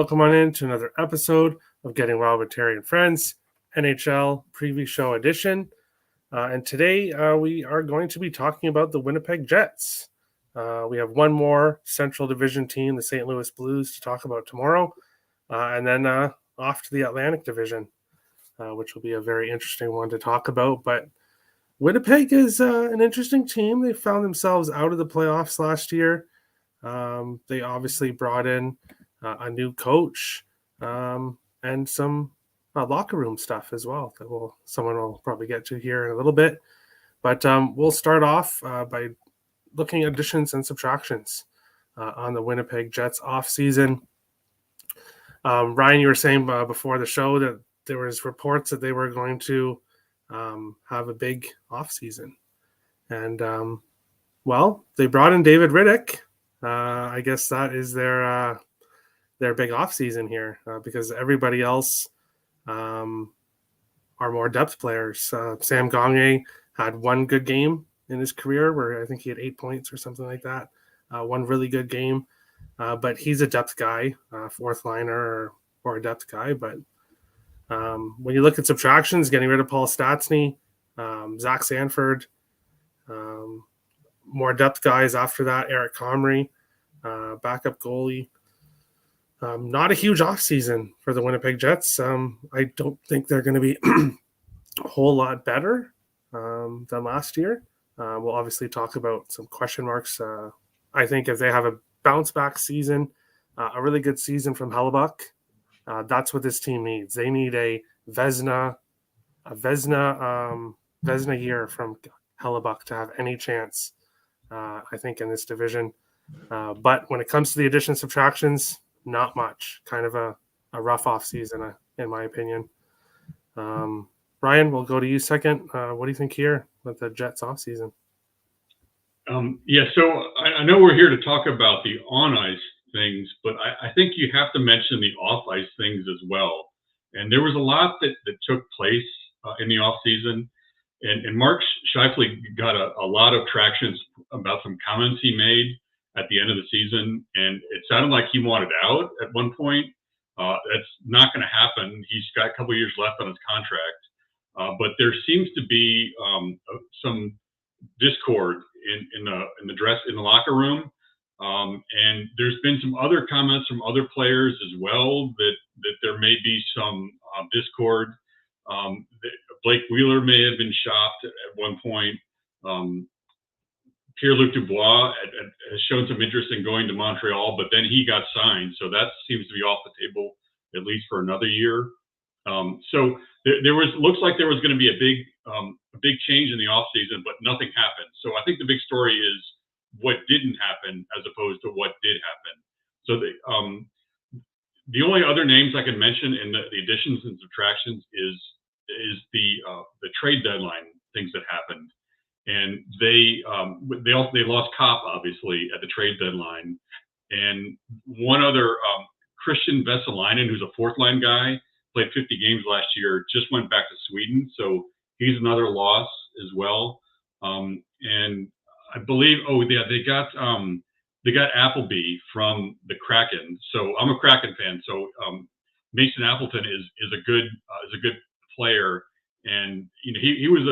welcome on in to another episode of Getting Wild with Terry and Friends, NHL Preview Show Edition. And today we are going to be talking about the Winnipeg Jets. We have one more Central Division team, the St. Louis Blues, to talk about tomorrow. And then off to the Atlantic Division, which will be a very interesting one to talk about. But Winnipeg is an interesting team. They found themselves out of the playoffs last year. They obviously brought in a new coach and some locker room stuff as well that someone will probably get to here in a little bit. But we'll start off by looking at additions and subtractions on the Winnipeg Jets offseason. Ryan, you were saying before the show that there was reports that they were going to have a big offseason. And, they brought in David Riddick. I guess that is their big offseason here because everybody else are more depth players. Sam Gagner had one good game in his career where I think he had 8 points or something like that. One really good game. But he's a depth guy, fourth liner or a depth guy. But when you look at subtractions, getting rid of Paul Stastny, Zach Sanford, more depth guys after that, Eric Comrie, backup goalie. Not a huge offseason for the Winnipeg Jets. I don't think they're going to be a whole lot better than last year. We'll obviously talk about some question marks. I think if they have a bounce-back season, a really good season from Hellebuck, that's what this team needs. They need a Vezina year from Hellebuck to have any chance, I think, in this division. But when it comes to the addition subtractions, not much. Kind of a rough offseason, in my opinion. Ryan, we'll go to you second. What do you think here with the Jets offseason? So I know we're here to talk about the on-ice things, but I think you have to mention the off-ice things as well. And there was a lot that took place in the offseason. And Mark Scheifele got a lot of traction about some comments he made at the end of the season. And it sounded like he wanted out at one point. That's not going to happen. He's got a couple of years left on his contract. But there seems to be some discord in the locker room. And there's been some other comments from other players as well that there may be some discord. Blake Wheeler may have been shopped at one point. Pierre-Luc Dubois has shown some interest in going to Montreal, but then he got signed. So that seems to be off the table, at least for another year. So looks like there was going to be a big change in the offseason, but nothing happened. So I think the big story is what didn't happen as opposed to what did happen. So the only other names I can mention in the additions and subtractions is the trade deadline things that happened, and they lost Kopp obviously at the trade deadline, and one other Christian Vesalainen, who's a fourth line guy, played 50 games last year, just went back to Sweden, so he's another loss as well. And I believe they got Appleby from the Kraken, so I'm a Kraken fan. So Mason Appleton is a good player, and he was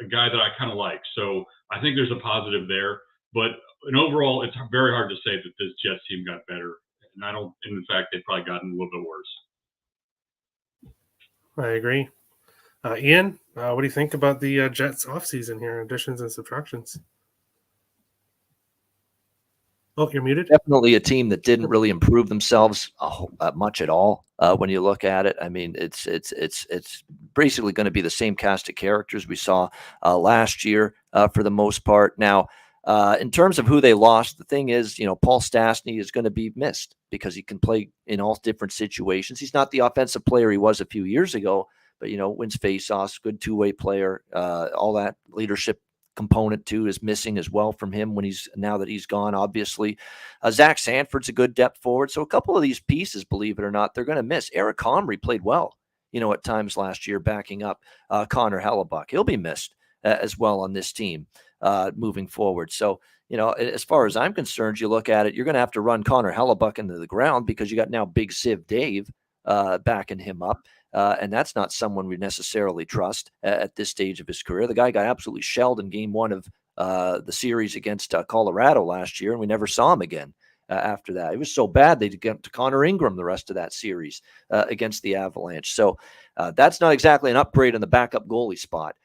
a guy that I kind of like. So I think there's a positive there. But overall, it's very hard to say that this Jets team got better, and in fact, they've probably gotten a little bit worse. I agree. Ian, what do you think about the Jets offseason here, additions and subtractions? Oh, you're muted. Definitely a team that didn't really improve themselves much at all. When you look at it, I mean, it's basically going to be the same cast of characters we saw last year for the most part. Now, in terms of who they lost, the thing is, Paul Stastny is going to be missed because he can play in all different situations. He's not the offensive player he was a few years ago, but wins faceoffs, good two-way player. All that leadership component too is missing as well from him now that he's gone. Obviously, Zach Sanford's a good depth forward. So a couple of these pieces, believe it or not, they're going to miss. Eric Comrie played well, at times last year, backing up Connor Hellebuck. He'll be missed as well on this team moving forward. So as far as I'm concerned, you look at it, you're going to have to run Connor Hellebuck into the ground because you got now Big Siv Dave backing him up. And that's not someone we necessarily trust at this stage of his career. The guy got absolutely shelled in game 1 of the series against Colorado last year, and we never saw him again after that. It was so bad they got to Connor Ingram the rest of that series against the Avalanche. So that's not exactly an upgrade in the backup goalie spot.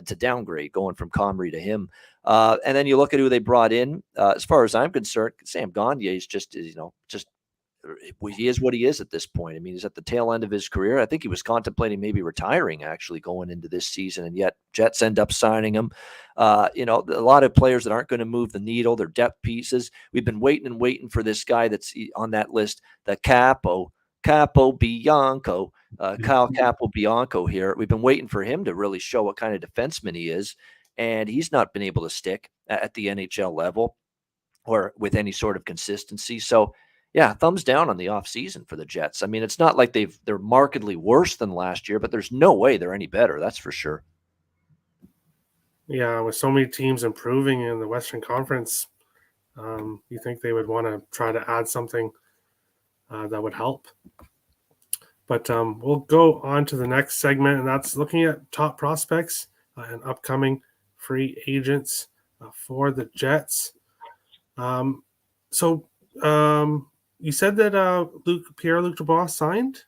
To downgrade going from Comrie to him. And then you look at who they brought in. As far as I'm concerned, Sam Gagner is just he is what he is at this point. I mean, he's at the tail end of his career. I think he was contemplating maybe retiring actually going into this season, and yet Jets end up signing him. A lot of players that aren't going to move the needle. They're depth pieces. We've been waiting for this guy that's on that list, the Capo Bianco, Kyle Capo Bianco here. We've been waiting for him to really show what kind of defenseman he is, and he's not been able to stick at the NHL level or with any sort of consistency. So, yeah, thumbs down on the offseason for the Jets. I mean, it's not like they're markedly worse than last year, but there's no way they're any better. That's for sure. Yeah, with so many teams improving in the Western Conference, you think they would want to try to add something that would help. But we'll go on to the next segment, and that's looking at top prospects and upcoming free agents for the Jets. You said that Pierre-Luc Dubois signed,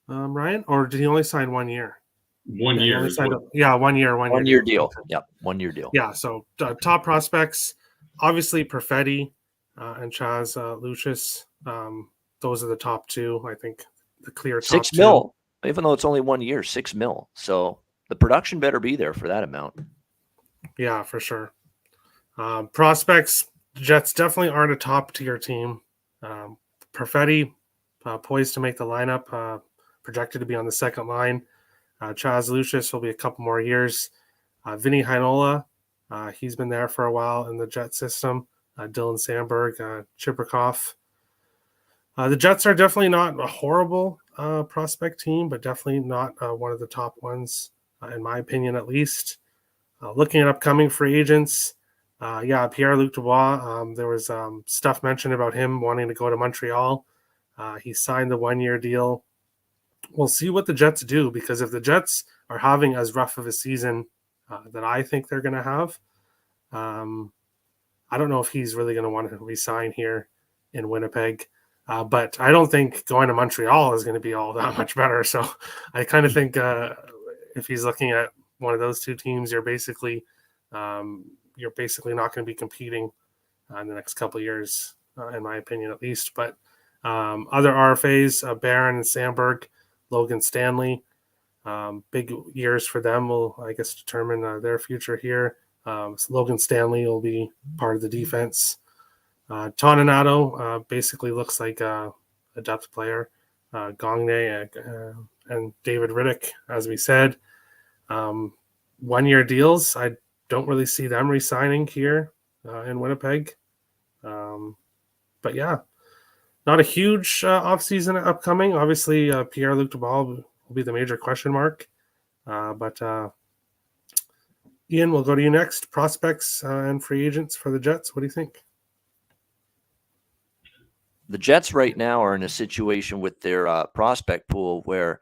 Ryan, or did he only sign 1 year? 1 year. 1 year. 1 year deal. Yep, 1 year deal. Yeah, so top prospects, obviously Perfetti and Chaz Lucius. Those are the top two, I think. The clear top $6 million, even though it's only 1 year, $6 million. So the production better be there for that amount. Yeah, for sure. Prospects, Jets definitely aren't a top tier team. Perfetti poised to make the lineup, projected to be on the second line. Chaz Lucius will be a couple more years. Vinny Heinola, he's been there for a while in the Jet system. Dylan Sandberg, Chibrikov. The Jets are definitely not a horrible prospect team, but definitely not one of the top ones, in my opinion, at least. Looking at upcoming free agents, Pierre-Luc Dubois, there was stuff mentioned about him wanting to go to Montreal. He signed the 1 year deal. We'll see what the Jets do, because if the Jets are having as rough of a season that I think they're going to have, I don't know if he's really going to want to resign here in Winnipeg. But I don't think going to Montreal is going to be all that much better. So I kind of think if he's looking at one of those two teams, you're basically not going to be competing in the next couple of years, in my opinion, at least. But other RFAs, Barron and Sandberg, Logan Stanley, big years for them will, I guess, determine their future here. So Logan Stanley will be part of the defense. Toninato basically looks like a depth player. Gagner and David Riddick, as we said. 1 year deals. I don't really see them re-signing here in Winnipeg. But yeah, not a huge offseason upcoming. Obviously, Pierre-Luc Dubois will be the major question mark. But Ian, we'll go to you next. Prospects and free agents for the Jets. What do you think? The Jets right now are in a situation with their prospect pool where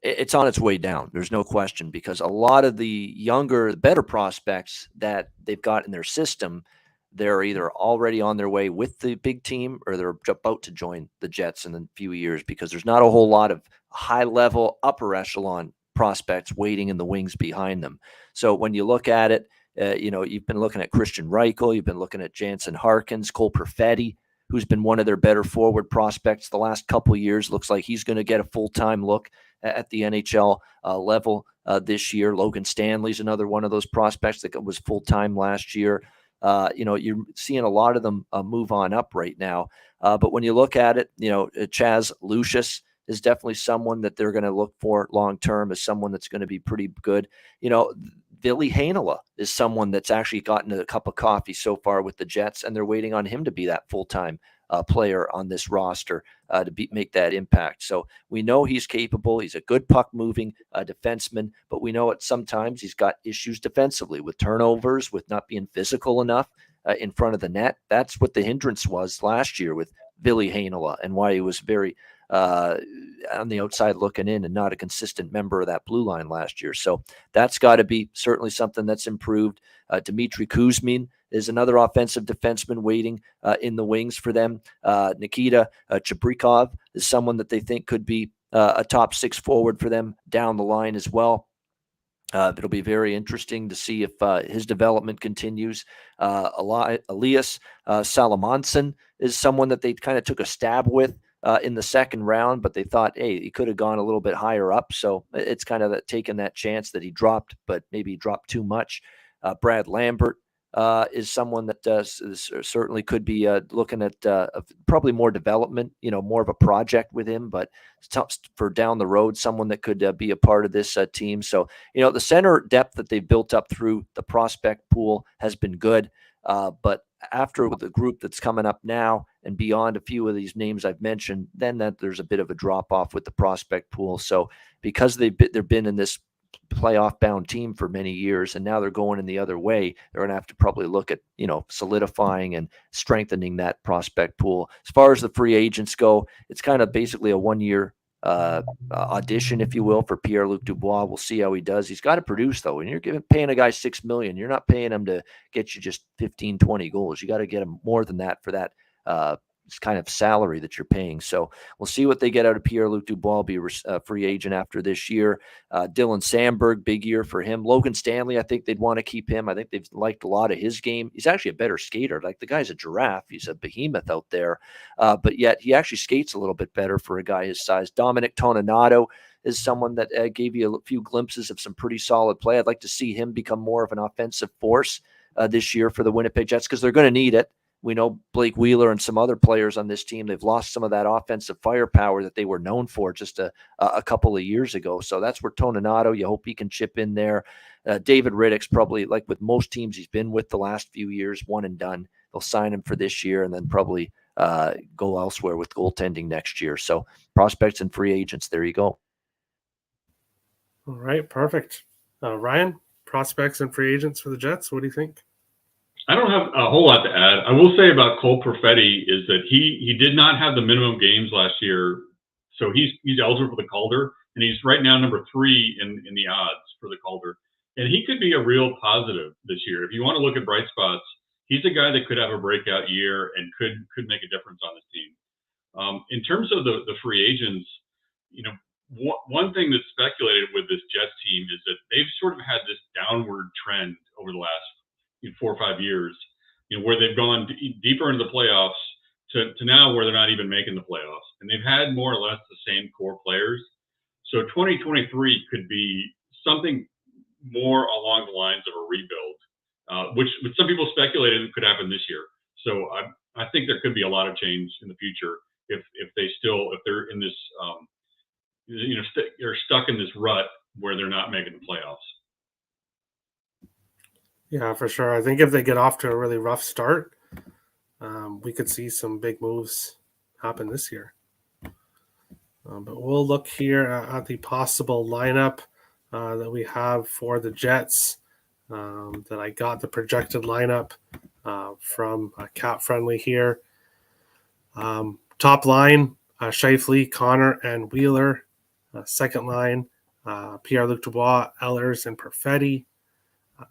it's on its way down. There's no question, because a lot of the younger, better prospects that they've got in their system, they're either already on their way with the big team or they're about to join the Jets in a few years, because there's not a whole lot of high-level, upper-echelon prospects waiting in the wings behind them. So when you look at it, you've been looking at Christian Reichel, you've been looking at Jansen Harkins, Cole Perfetti, who's been one of their better forward prospects the last couple of years. Looks like he's going to get a full-time look at the NHL level this year. Logan Stanley's another one of those prospects that was full-time last year. You're seeing a lot of them move on up right now. But when you look at it, Chaz Lucius is definitely someone that they're going to look for long-term as someone that's going to be pretty good. Ville Heinola is someone that's actually gotten a cup of coffee so far with the Jets, and they're waiting on him to be that full-time player on this roster to make that impact. So we know he's capable. He's a good puck-moving defenseman, but we know at sometimes he's got issues defensively with turnovers, with not being physical enough in front of the net. That's what the hindrance was last year with Ville Heinola, and why he was very on the outside looking in and not a consistent member of that blue line last year. So that's got to be certainly something that's improved. Dmitry Kuzmin is another offensive defenseman waiting in the wings for them. Nikita Chabrikov is someone that they think could be a top 6 forward for them down the line as well. It'll be very interesting to see if his development continues. Elias Salamonson is someone that they kind of took a stab with in the second round, but they thought, hey, he could have gone a little bit higher up. So it's kind of taking that chance that he dropped, but maybe he dropped too much. Brad Lambert is someone that certainly could be looking at probably more development, more of a project with him, but for down the road, someone that could be a part of this team. So, the center depth that they've built up through the prospect pool has been good. But after the group that's coming up now and beyond a few of these names I've mentioned, then there's a bit of a drop off with the prospect pool. So because they've been in this playoff bound team for many years, and now they're going in the other way, they're going to have to probably look at, solidifying and strengthening that prospect pool. As far as the free agents go, it's kind of basically a 1-year audition, if you will, for Pierre-Luc Dubois. We'll see how he does. He's got to produce, though. When you're paying a guy $6 million, you're not paying him to get you just 15, 20 goals. You got to get him more than that for that kind of salary that you're paying. So we'll see what they get out of Pierre-Luc Dubois. Will be a free agent after this year. Dylan Sandberg, big year for him. Logan Stanley, I think they'd want to keep him. I think they've liked a lot of his game. He's actually a better skater. Like, the guy's a giraffe. He's a behemoth out there. But yet he actually skates a little bit better for a guy his size. Dominic Toninato is someone that gave you a few glimpses of some pretty solid play. I'd like to see him become more of an offensive force this year for the Winnipeg Jets, because they're going to need it. We know Blake Wheeler and some other players on this team, they've lost some of that offensive firepower that they were known for just a couple of years ago. So that's where Toninato, you hope he can chip in there. David Riddick's probably, like with most teams he's been with the last few years, one and done. They'll sign him for this year and then probably go elsewhere with goaltending next year. So prospects and free agents, there you go. All right, perfect. Ryan, prospects and free agents for the Jets, what do you think? I don't have a whole lot to add. I will say about Cole Perfetti is that he did not have the minimum games last year, so he's eligible for the Calder, and he's right now number 3 in the odds for the Calder, and he could be a real positive this year. If you want to look at bright spots, he's a guy that could have a breakout year and could make a difference on this team. In terms of the free agents, one thing that's speculated with this Jets team is that they've sort of had this downward trend over the last 4 or 5 years, where they've gone deeper into the playoffs to now where they're not even making the playoffs. And they've had more or less the same core players. So 2023 could be something more along the lines of a rebuild, which some people speculated could happen this year. So I think there could be a lot of change in the future if they're in this, they're stuck in this rut where they're not making the playoffs. Yeah, for sure. I think if they get off to a really rough start, we could see some big moves happen this year. But we'll look here at the possible lineup that we have for the Jets. That I got the projected lineup from Cap Friendly here. Top line, Scheifele, Connor, and Wheeler. Second line, Pierre-Luc Dubois, Ehlers, and Perfetti.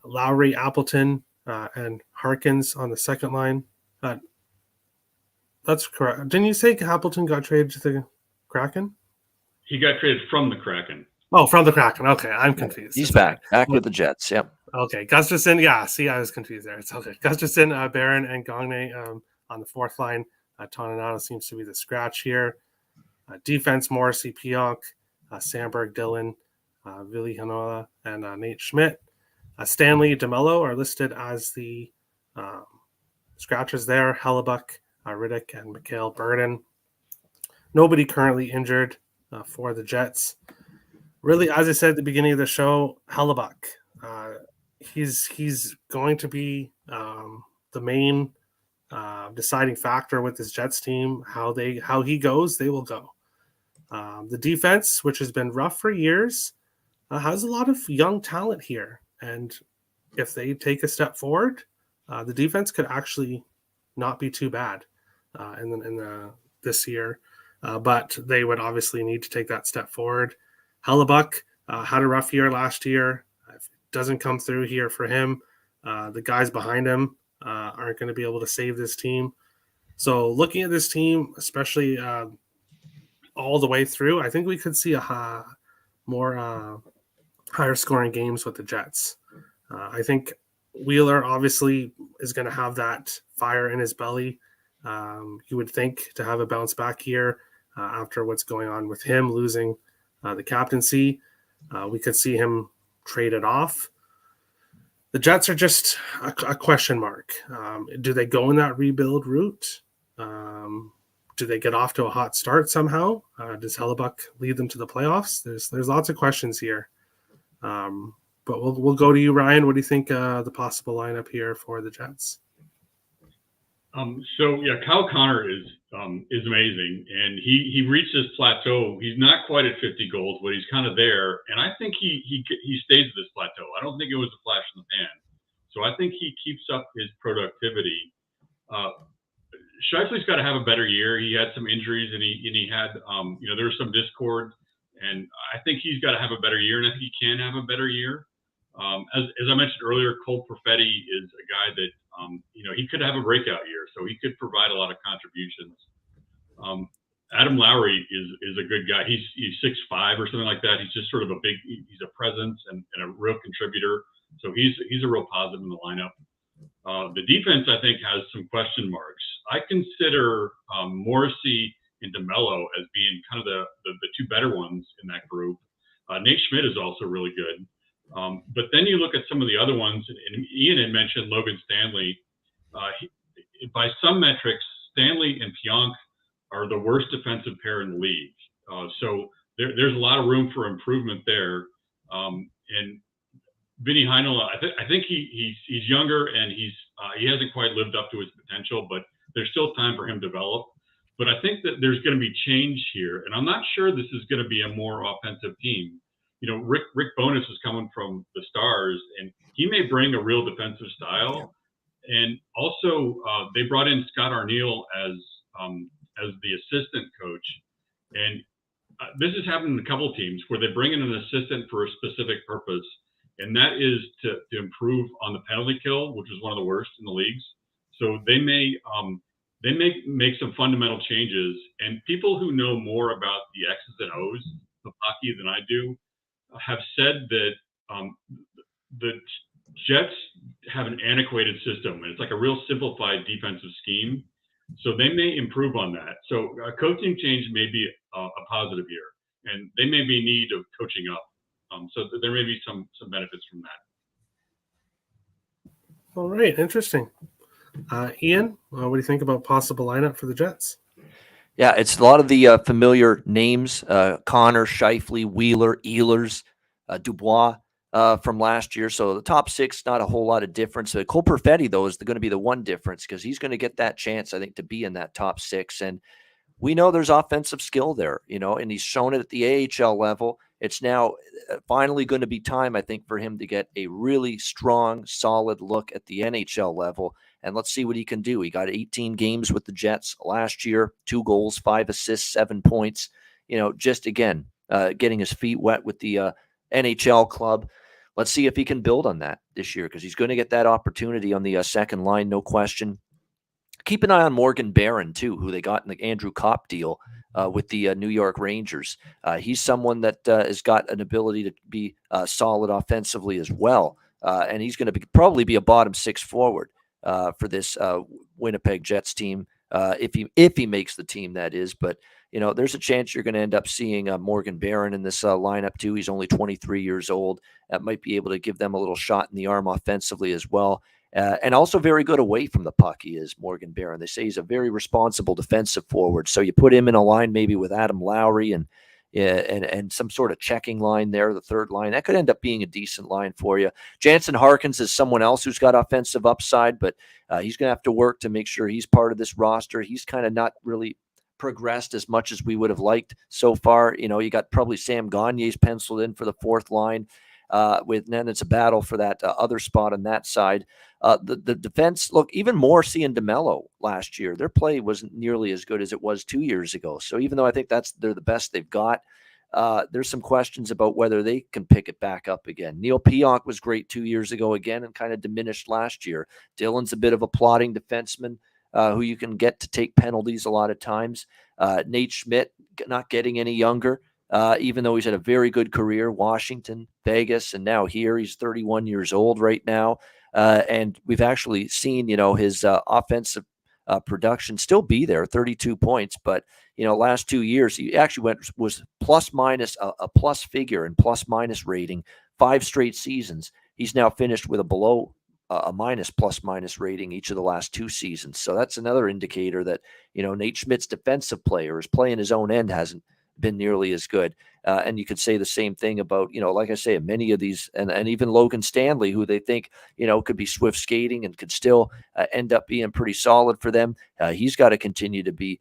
Lowry, Appleton, and Harkins on the second line. That's correct. Didn't you say Appleton got traded to the Kraken? He got traded from the Kraken. Oh, from the Kraken. Okay, I'm confused. He's back with the Jets. Yep. Okay, Gustafsson. Yeah, see, I was confused there. It's okay. Gustafsson, Barron, and Gagne on the fourth line. Toninato seems to be the scratch here. Defense, Morrissey, Pionk, Sandberg, Dillon, Ville Heinola, and Nate Schmidt. Stanley, DeMello are listed as the scratches there. Hellebuck, Riddick, and Mikhail Burden. Nobody currently injured for the Jets. Really, as I said at the beginning of the show, Hellebuck. He's going to be the main deciding factor with this Jets team. How he goes, they will go. The defense, which has been rough for years, has a lot of young talent here, and if they take a step forward, the defense could actually not be too bad this year. But they would obviously need to take that step forward. Hellebuck had a rough year last year. If it doesn't come through here for him, the guys behind him aren't going to be able to save this team. So looking at this team, especially all the way through, I think we could see a more higher scoring games with the Jets. I think Wheeler obviously is going to have that fire in his belly. You would think to have a bounce back year after what's going on with him losing the captaincy. We could see him traded off. The Jets are just a question mark. Do they go in that rebuild route? Do they get off to a hot start somehow? Does Hellebuck lead them to the playoffs? There's lots of questions here. But we'll go to you, Ryan. What do you think the possible lineup here for the Jets? Kyle Connor is amazing, and he reached his plateau. He's not quite at 50 goals, but he's kind of there, and I think he stays at this plateau. I don't think it was a flash in the pan, so I think he keeps up his productivity. Scheifele's got to have a better year. He had some injuries, and he had there was some discord, and I think he's got to have a better year, and I think he can have a better year. As I mentioned earlier, Cole Perfetti is a guy that he could have a breakout year, so he could provide a lot of contributions. Adam Lowry is a good guy. He's 6'5" or something like that. He's just sort of he's a presence and a real contributor. So he's a real positive in the lineup. The defense, I think, has some question marks. I consider Morrissey and DeMello as being kind of the two better ones in that group. Nate Schmidt is also really good. But then you look at some of the other ones, and Ian had mentioned Logan Stanley. By some metrics, Stanley and Pionk are the worst defensive pair in the league. So there's a lot of room for improvement there. And Vinny Heinola, I think he's younger, and he hasn't quite lived up to his potential, but there's still time for him to develop. But I think that there's going to be change here, and I'm not sure this is going to be a more offensive team. Rick Bowness is coming from the Stars, and he may bring a real defensive style. And also, they brought in Scott Arniel as the assistant coach. And this has happened in a couple of teams where they bring in an assistant for a specific purpose, and that is to improve on the penalty kill, which is one of the worst in the leagues. So they may make some fundamental changes. And people who know more about the X's and O's of hockey than I do have said that the Jets have an antiquated system, and it's like a real simplified defensive scheme. So they may improve on that. So a coaching change may be a positive here, and they may be in need of coaching up. So there may be some benefits from that. All right, interesting. Ian, what do you think about possible lineup for the Jets? Yeah, it's a lot of the familiar names, Connor, Scheifele, Wheeler, Ehlers, Dubois from last year. So the top six, not a whole lot of difference. Cole Perfetti, though, is going to be the one difference because he's going to get that chance, I think, to be in that top six. And we know there's offensive skill there, and he's shown it at the AHL level. It's now finally going to be time, I think, for him to get a really strong, solid look at the NHL level. And let's see what he can do. He got 18 games with the Jets last year, 2 goals, 5 assists, 7 points. Just again, getting his feet wet with the NHL club. Let's see if he can build on that this year because he's going to get that opportunity on the second line, no question. Keep an eye on Morgan Barron, too, who they got in the Andrew Kopp deal with the New York Rangers. He's someone that has got an ability to be solid offensively as well. And he's going to probably be a bottom 6 forward for this Winnipeg Jets team if he makes the team, that is. But, there's a chance you're going to end up seeing Morgan Barron in this lineup, too. He's only 23 years old. That might be able to give them a little shot in the arm offensively as well. And also very good away from the puck, he is, Morgan Barron. They say he's a very responsible defensive forward. So you put him in a line maybe with Adam Lowry and and some sort of checking line there, the third line. That could end up being a decent line for you. Jansen Harkins is someone else who's got offensive upside, but he's going to have to work to make sure he's part of this roster. He's kind of not really progressed as much as we would have liked so far. You got probably Sam Gagner's penciled in for the fourth line. And then it's a battle for that other spot on that side. The defense, look, even Morrissey and DeMello last year, their play wasn't nearly as good as it was 2 years ago. So even though I think they're the best they've got, there's some questions about whether they can pick it back up again. Neil Pionk was great 2 years ago again and kind of diminished last year. Dylan's a bit of a plotting defenseman who you can get to take penalties a lot of times. Nate Schmidt not getting any younger. Even though he's had a very good career, Washington, Vegas, and now here. He's 31 years old right now. And we've actually seen, his offensive production still be there, 32 points. But, last 2 years, he actually was plus minus a plus figure and plus minus rating 5 straight seasons. He's now finished with a below a minus plus minus rating each of the last 2 seasons. So that's another indicator that, Nate Schmidt's defensive player is playing his own end hasn't been nearly as good. And you could say the same thing about, like I say, many of these, and even Logan Stanley, who they think, could be swift skating and could still end up being pretty solid for them. He's got to continue to be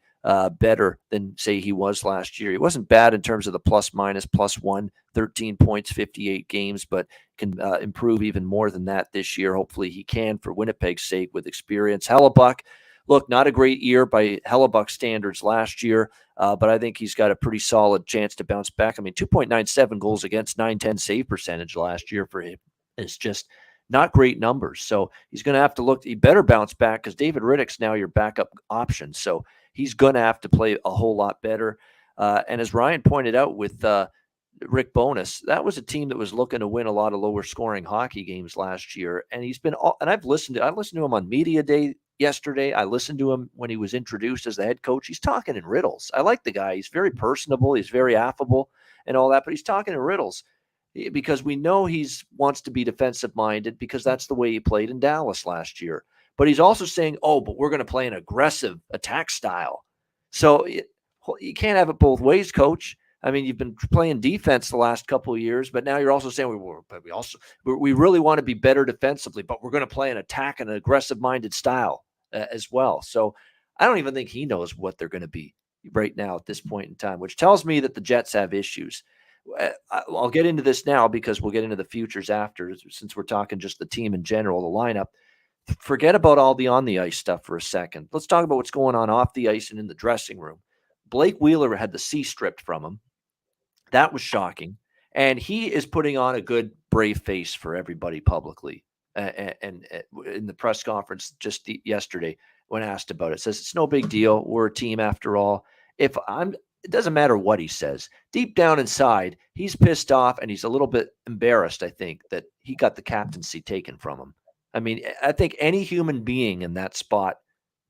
better than, say, he was last year. He wasn't bad in terms of the plus minus, +1, 13 points, 58 games, but can improve even more than that this year. Hopefully he can, for Winnipeg's sake, with experience. Hellebuck, look, not a great year by Hellebuck standards last year, but I think he's got a pretty solid chance to bounce back. I mean, 2.97 goals against, .910 save percentage last year for him. It's just not great numbers. So he's going to have to look. He better bounce back because David Riddick's now your backup option. So he's going to have to play a whole lot better. And as Ryan pointed out with Rick Bowness, that was a team that was looking to win a lot of lower scoring hockey games last year. And he's been, and I listened to him on media day yesterday. I listened to him when he was introduced as the head coach. He's talking in riddles. I like the guy. He's very personable. He's very affable and all that, but he's talking in riddles because we know he's wants to be defensive minded because that's the way he played in Dallas last year. But he's also saying, but we're going to play an aggressive attack style. So you can't have it both ways, coach. I mean, you've been playing defense the last couple of years, but now you're also saying we really want to be better defensively, but we're going to play an attack and an aggressive-minded style as well. So I don't even think he knows what they're going to be right now at this point in time, which tells me that the Jets have issues. I'll get into this now because we'll get into the futures after, since we're talking just the team in general, the lineup. Forget about all the on-the-ice stuff for a second. Let's talk about what's going on off the ice and in the dressing room. Blake Wheeler had the C stripped from him. That was shocking. And he is putting on a good, brave face for everybody publicly. And in the press conference just yesterday, when asked about it, says it's no big deal. We're a team after all. It doesn't matter what he says. Deep down inside, he's pissed off and he's a little bit embarrassed, I think, that he got the captaincy taken from him. I mean, I think any human being in that spot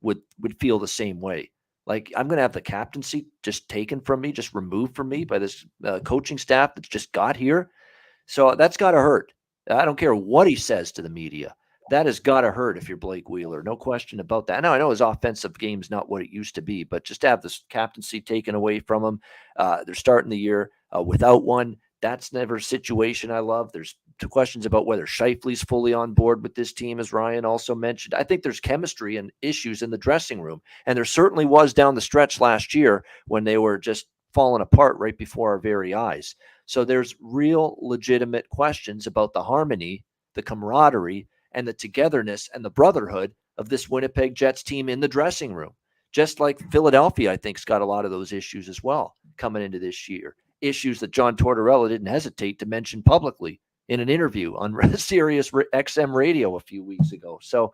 would feel the same way. Like, I'm going to have the captaincy just taken from me, just removed from me by this coaching staff that's just got here. So that's got to hurt. I don't care what he says to the media. That has got to hurt if you're Blake Wheeler. No question about that. Now, I know his offensive game's not what it used to be, but just to have this captaincy taken away from him, they're starting the year without one. That's never a situation I love. There's two questions about whether Scheifele's fully on board with this team, as Ryan also mentioned. I think there's chemistry and issues in the dressing room, and there certainly was down the stretch last year when they were just falling apart right before our very eyes. So there's real legitimate questions about the harmony, the camaraderie, and the togetherness and the brotherhood of this Winnipeg Jets team in the dressing room. Just like Philadelphia, I think, has got a lot of those issues as well coming into this year. Issues that John Tortorella didn't hesitate to mention publicly in an interview on Sirius XM radio a few weeks ago. So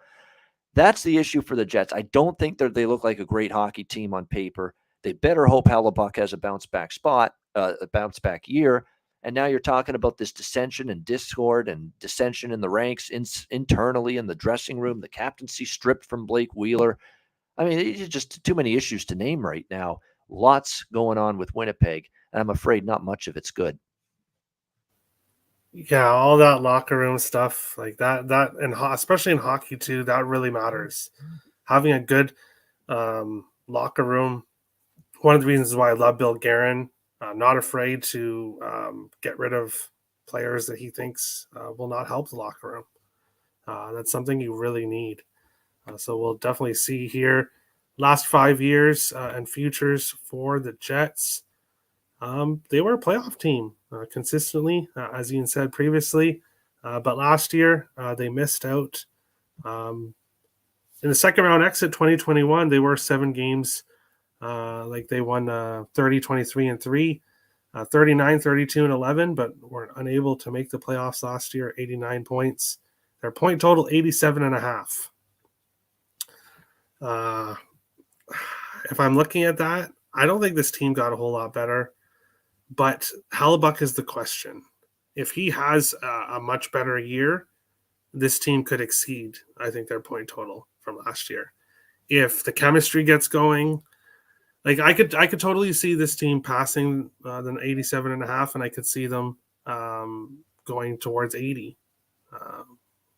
that's the issue for the Jets. I don't think that they look like a great hockey team on paper. They better hope Hellebuck has a bounce back year. And now you're talking about this dissension and discord and dissension in the ranks internally in the dressing room, the captaincy stripped from Blake Wheeler. I mean, it's just too many issues to name right now. Lots going on with Winnipeg, and I'm afraid not much of it's good. Yeah, all that locker room stuff like that, and especially in hockey too, that really matters. Having a good locker room. One of the reasons why I love Bill Guerin not afraid to get rid of players that he thinks will not help the locker room. That's something you really need. So we'll definitely see here last 5 years and futures for the Jets. They were a playoff team consistently, as Ian said previously. But last year, they missed out. In the second round exit 2021, they were 7 games. They won 30, 23, and 3, 39, 32, and 11, but were unable to make the playoffs last year, 89 points. Their point total, 87.5. If I'm looking at that, I don't think this team got a whole lot better. But Hellebuyck is the question. If he has a much better year, this team could exceed, I think, their point total from last year. If the chemistry gets going, I could totally see this team passing the 87.5, and I could see them going towards 80,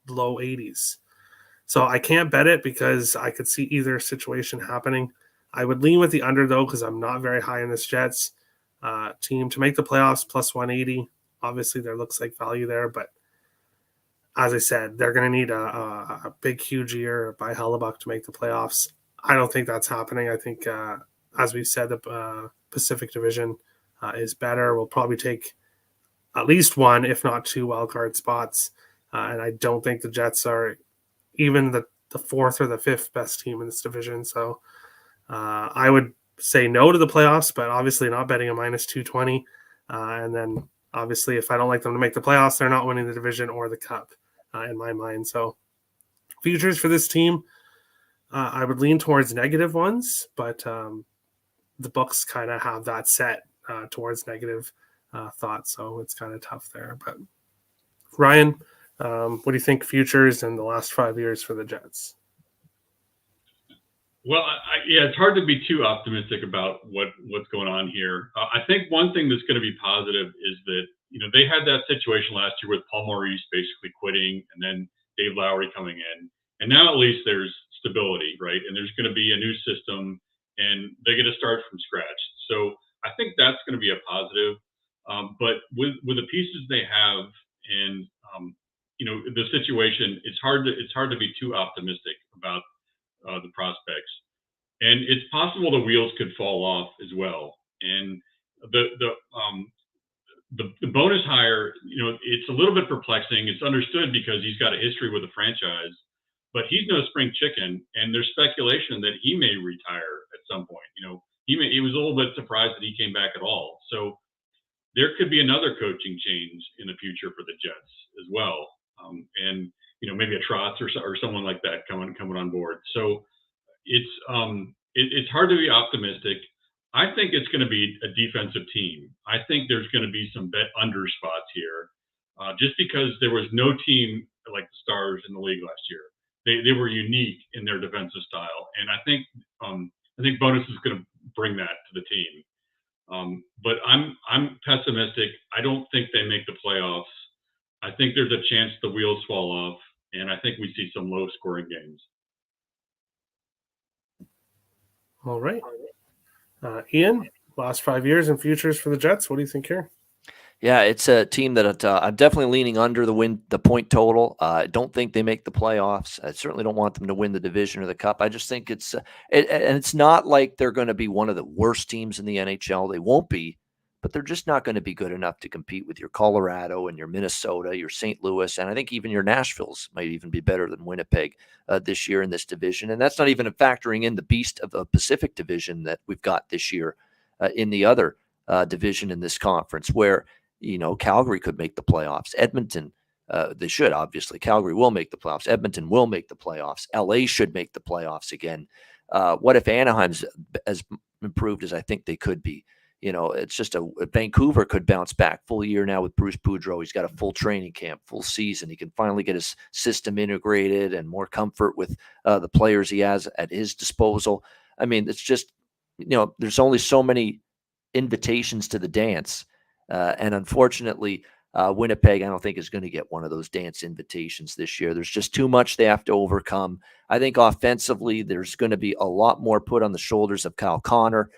low 80s. So I can't bet it because I could see either situation happening. I would lean with the under, though, because I'm not very high in this Jets team to make the playoffs, plus 180. Obviously, there looks like value there, but as I said, they're going to need a big, huge year by Hellebuyck to make the playoffs. I don't think that's happening. I think, as we've said, the Pacific Division is better. We'll probably take at least 1, if not 2 wildcard spots. And I don't think the Jets are even the 4th or the 5th best team in this division. So I would say no to the playoffs, but obviously not betting a minus 220. And then obviously if I don't like them to make the playoffs, they're not winning the division or the cup in my mind. So futures for this team, I would lean towards negative ones, but the books kind of have that set towards negative thoughts. So it's kind of tough there. But Ryan, what do you think futures in the last 5 years for the Jets? Well, it's hard to be too optimistic about what's going on here. I think one thing that's going to be positive is that, they had that situation last year with Paul Maurice basically quitting and then Dave Lowry coming in. And now at least there's stability, right? And there's going to be a new system and they're going to start from scratch. So I think that's going to be a positive. But with the pieces they have and, the situation, it's hard to be too optimistic about the prospects, and it's possible the wheels could fall off as well. And the bonus hire, it's a little bit perplexing. It's understood because he's got a history with the franchise, but he's no spring chicken, and there's speculation that he may retire at some point. He was a little bit surprised that he came back at all. So there could be another coaching change in the future for the Jets as well, and maybe a Trotz or someone like that coming on board. So it's hard to be optimistic. I think it's going to be a defensive team. I think there's going to be some bet under spots here, just because there was no team like the Stars in the league last year. They were unique in their defensive style, and I think Bonus is going to bring that to the team. But I'm pessimistic. I don't think they make the playoffs. I think there's a chance the wheels fall off, and I think we see some low-scoring games. All right. Ian, last 5 years in futures for the Jets. What do you think here? Yeah, it's a team that I'm definitely leaning under the point total. I don't think they make the playoffs. I certainly don't want them to win the division or the cup. I just think and it's not like they're going to be one of the worst teams in the NHL. They won't be, but they're just not going to be good enough to compete with your Colorado and your Minnesota, your St. Louis, and I think even your Nashvilles might even be better than Winnipeg this year in this division. And that's not even factoring in the beast of the Pacific Division that we've got this year in the other division in this conference, where Calgary could make the playoffs. Edmonton, they should, obviously. Calgary will make the playoffs. Edmonton will make the playoffs. LA should make the playoffs again. What if Anaheim's as improved as I think they could be? It's just Vancouver could bounce back. Full year now with Bruce Boudreau. He's got a full training camp, full season. He can finally get his system integrated and more comfort with the players he has at his disposal. I mean, it's just, there's only so many invitations to the dance. And unfortunately, Winnipeg, I don't think, is going to get one of those dance invitations this year. There's just too much they have to overcome. I think offensively, there's going to be a lot more put on the shoulders of Kyle Connor.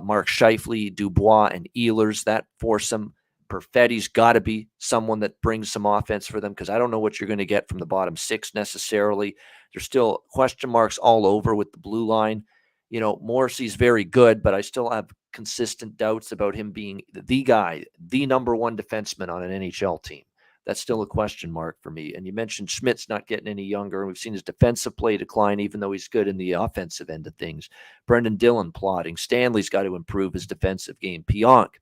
Mark Scheifele, Dubois, and Ehlers, that foursome. Perfetti's got to be someone that brings some offense for them, because I don't know what you're going to get from the bottom six necessarily. There's still question marks all over with the blue line. Morrissey's very good, but I still have consistent doubts about him being the guy, the number one defenseman on an NHL team. That's still a question mark for me. And you mentioned Schmidt's not getting any younger. We've seen his defensive play decline, even though he's good in the offensive end of things. Brendan Dillon plotting. Stanley's got to improve his defensive game. Pionk,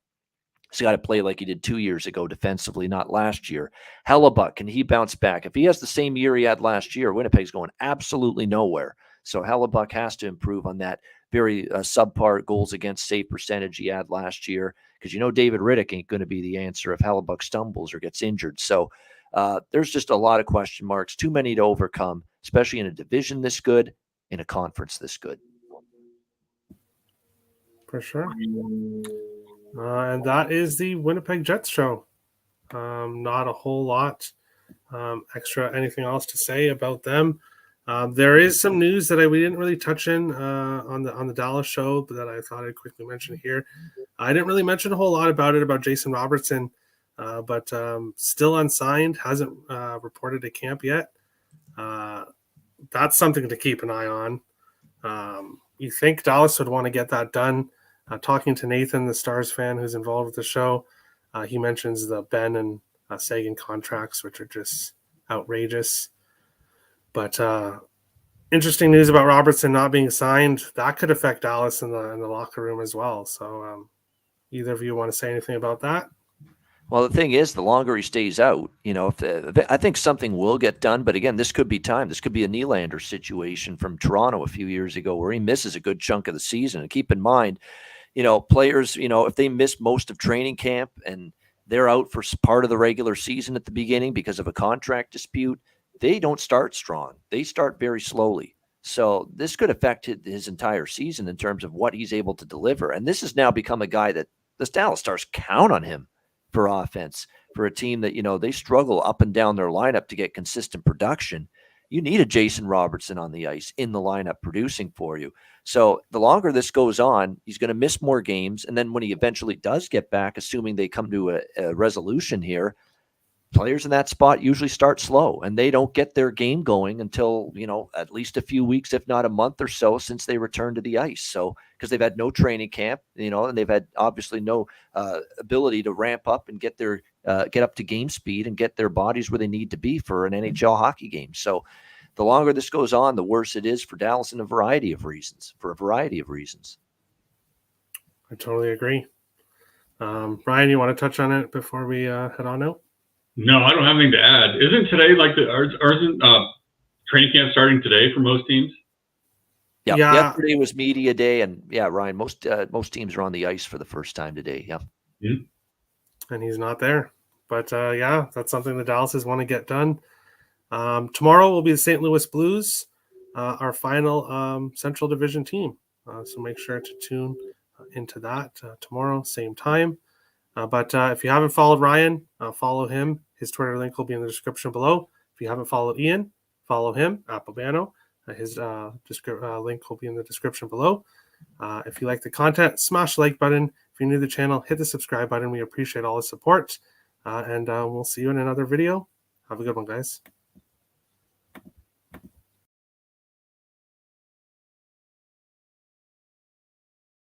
he's got to play like he did 2 years ago defensively, not last year. Hellebuck, can he bounce back? If he has the same year he had last year, Winnipeg's going absolutely nowhere. So Hellebuck has to improve on that very subpar goals against save percentage he had last year, because David Riddick ain't going to be the answer if Hellebuck stumbles or gets injured. So there's just a lot of question marks, too many to overcome, especially in a division this good, in a conference this good. For sure. And that is the Winnipeg Jets show. Not a whole lot extra anything else to say about them. There is some news that we didn't really touch in on the Dallas show, but that I thought I'd quickly mention here. I didn't really mention a whole lot about Jason Robertson, but still unsigned, hasn't reported to camp yet. That's something to keep an eye on. You think Dallas would want to get that done? Talking to Nathan, the Stars fan who's involved with the show, he mentions the Ben and Sagan contracts, which are just outrageous. But interesting news about Robertson not being signed. That could affect Dallas in the locker room as well. So either of you want to say anything about that? Well, the thing is, the longer he stays out, I think something will get done. But again, this could be time. This could be a Nylander situation from Toronto a few years ago, where he misses a good chunk of the season. And keep in mind, players, if they miss most of training camp and they're out for part of the regular season at the beginning because of a contract dispute, they don't start strong. They start very slowly. So this could affect his entire season in terms of what he's able to deliver. And this has now become a guy that the Dallas Stars count on him for offense, for a team that, they struggle up and down their lineup to get consistent production. You need a Jason Robertson on the ice in the lineup producing for you. So the longer this goes on, he's going to miss more games. And then when he eventually does get back, assuming they come to a resolution here, players in that spot usually start slow, and they don't get their game going until, at least a few weeks, if not a month or so, since they return to the ice. So, because they've had no training camp, and they've had obviously no ability to ramp up and get up to game speed and get their bodies where they need to be for an NHL hockey game. So the longer this goes on, the worse it is for Dallas for a variety of reasons. I totally agree. Ryan, you want to touch on it before we head on out? No, I don't have anything to add. Isn't today isn't training camp starting today for most teams? Yeah. Yesterday was media day, and Ryan, most teams are on the ice for the first time today. Yeah. Mm-hmm. And he's not there. But that's something the Dallases want to get done. Tomorrow will be the St. Louis Blues, our final Central Division team. So make sure to tune into that tomorrow, same time. But if you haven't followed Ryan, follow him. His Twitter link will be in the description below. If you haven't followed Ian, follow him, Appabano. His link will be in the description below. If you like the content, smash the like button. If you're new to the channel, hit the subscribe button. We appreciate all the support. And we'll see you in another video. Have a good one, guys.